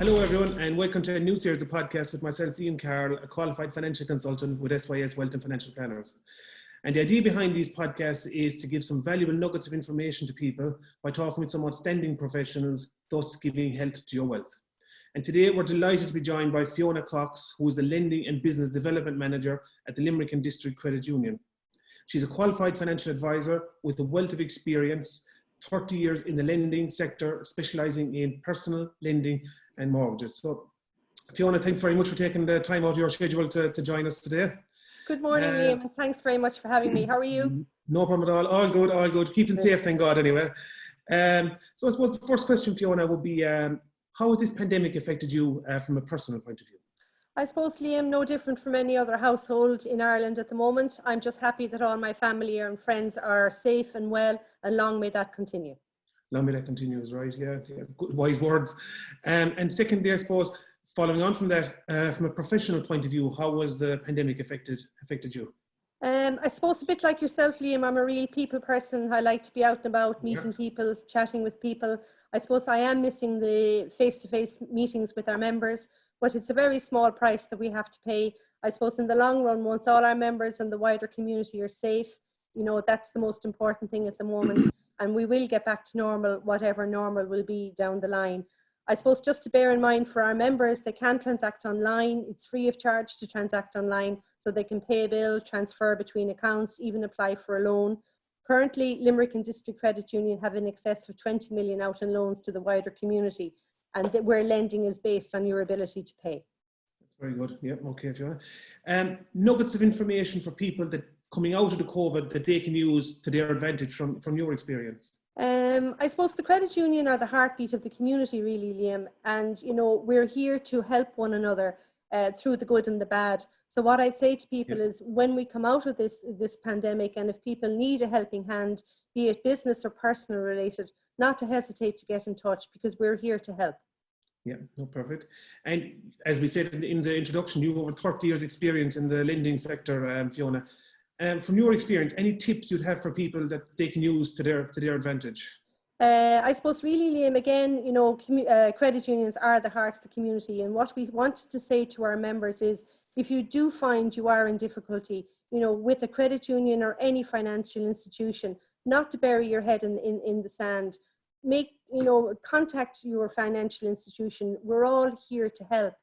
Hello everyone and welcome to a new series of podcasts with myself, Ian Carroll, a qualified financial consultant with SYS Wealth and Financial Planners. And the idea behind these podcasts is to give some valuable nuggets of information to people by talking with some outstanding professionals, thus giving health to your wealth. And today we're delighted to be joined by Fiona Cox, who is the Lending and Business Development Manager at the Limerick and District Credit Union. She's a qualified financial advisor with a wealth of experience, 30 years in the lending sector, specialising in personal lending and mortgages. So Fiona, thanks very much for taking the time out of your schedule to join us today. Good morning, Liam, and thanks very much for having me. How are you? No problem at all. All good, all good. Keeping safe, thank God, anyway. So I suppose the first question, Fiona, would be how has this pandemic affected you from a personal point of view? I suppose, Liam, no different from any other household in Ireland at the moment. I'm just happy that all my family and friends are safe and well, and long may that continue. Long may that continue is right, yeah. Good, wise words. And secondly, I suppose, following on from that, from a professional point of view, how was the pandemic affected you? I suppose a bit like yourself, Liam, I'm a real people person. I like to be out and about, meeting people, chatting with people. I suppose I am missing the face-to-face meetings with our members, but it's a very small price that we have to pay. I suppose in the long run, once all our members and the wider community are safe, you know, that's the most important thing at the moment. And we will get back to normal, whatever normal will be down the line. I suppose just to bear in mind for our members, they can transact online. It's free of charge to transact online, so they can pay a bill, transfer between accounts, even apply for a loan. Currently, Limerick and District Credit Union have in excess of 20 million out in loans to the wider community, and where lending is based on your ability to pay. That's very good. Yeah, okay, Fiona. Nuggets of information for people that coming out of the COVID that they can use to their advantage from your experience? I suppose the credit union are the heartbeat of the community, really, Liam. And, you know, we're here to help one another through the good and the bad. So what I'd say to people is when we come out of this pandemic, and if people need a helping hand, be it business or personal related, not to hesitate to get in touch, because we're here to help. Yeah, no, perfect. And as we said in the introduction, you have over 30 years experience in the lending sector, Fiona. From your experience, any tips you'd have for people that they can use to their advantage? I suppose really, Liam, again, you know, credit unions are the heart of the community. And what we wanted to say to our members is, if you do find you are in difficulty, you know, with a credit union or any financial institution, not to bury your head in the sand. Contact your financial institution. We're all here to help.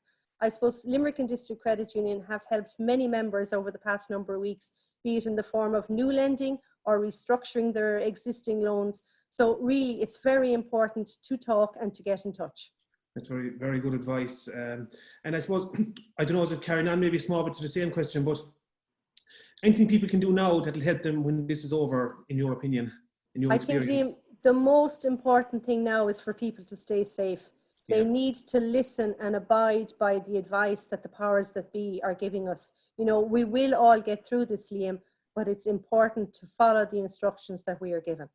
I suppose Limerick and District Credit Union have helped many members over the past number of weeks, be it in the form of new lending or restructuring their existing loans. So really, it's very important to talk and to get in touch. That's very, very good advice. And I suppose, I don't know, is it carrying on maybe a small bit to the same question, but anything people can do now that'll help them when this is over, in your opinion, in your experience? I think the most important thing now is for people to stay safe. They need to listen and abide by the advice that the powers that be are giving us. You know, we will all get through this, Liam, but it's important to follow the instructions that we are given.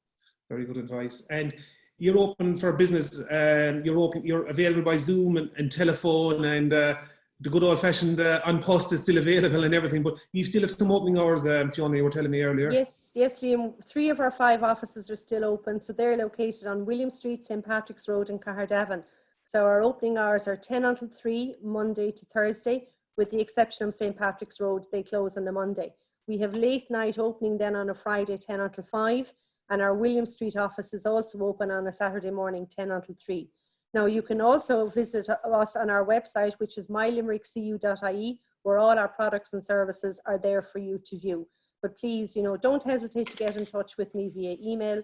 Very good advice. And you're open for business. You're available by Zoom and telephone, and the good old-fashioned on-post is still available and everything. But you still have some opening hours, Fiona, you were telling me earlier. Yes, Liam. 3 of our 5 offices are still open. So they're located on William Street, St. Patrick's Road in Caherdavin. So our opening hours are 10 until 3, Monday to Thursday, with the exception of St. Patrick's Road, they close on a Monday. We have late night opening then on a Friday, 10 until 5, and our William Street office is also open on a Saturday morning, 10 until 3. Now you can also visit us on our website, which is mylimerickcu.ie, where all our products and services are there for you to view. But please, you know, don't hesitate to get in touch with me via email,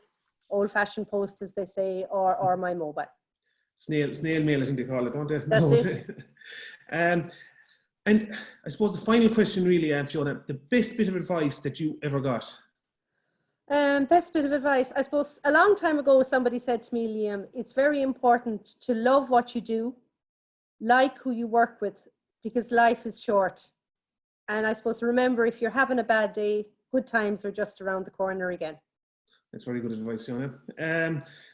old-fashioned post, as they say, or my mobile. Snail mail, I think they call it, don't they? That's it. And I suppose the final question really, Fiona, the best bit of advice that you ever got? Best bit of advice, I suppose a long time ago somebody said to me, Liam, it's very important to love what you do, like who you work with, because life is short. And I suppose remember, if you're having a bad day, good times are just around the corner again. That's very good advice, Fiona.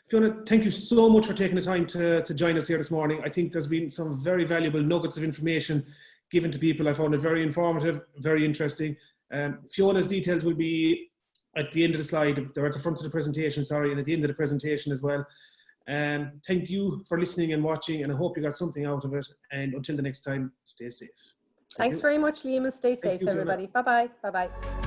Fiona, thank you so much for taking the time to join us here this morning. I think there's been some very valuable nuggets of information given to people. I found it very informative, very interesting. Fiona's details will be at the end of the slide. They're at the front of the presentation, and at the end of the presentation as well. Thank you for listening and watching, and I hope you got something out of it. And until the next time, stay safe. Thanks very much, Liam, and stay safe, you, Fiona. everybody. Bye-bye. Bye-bye.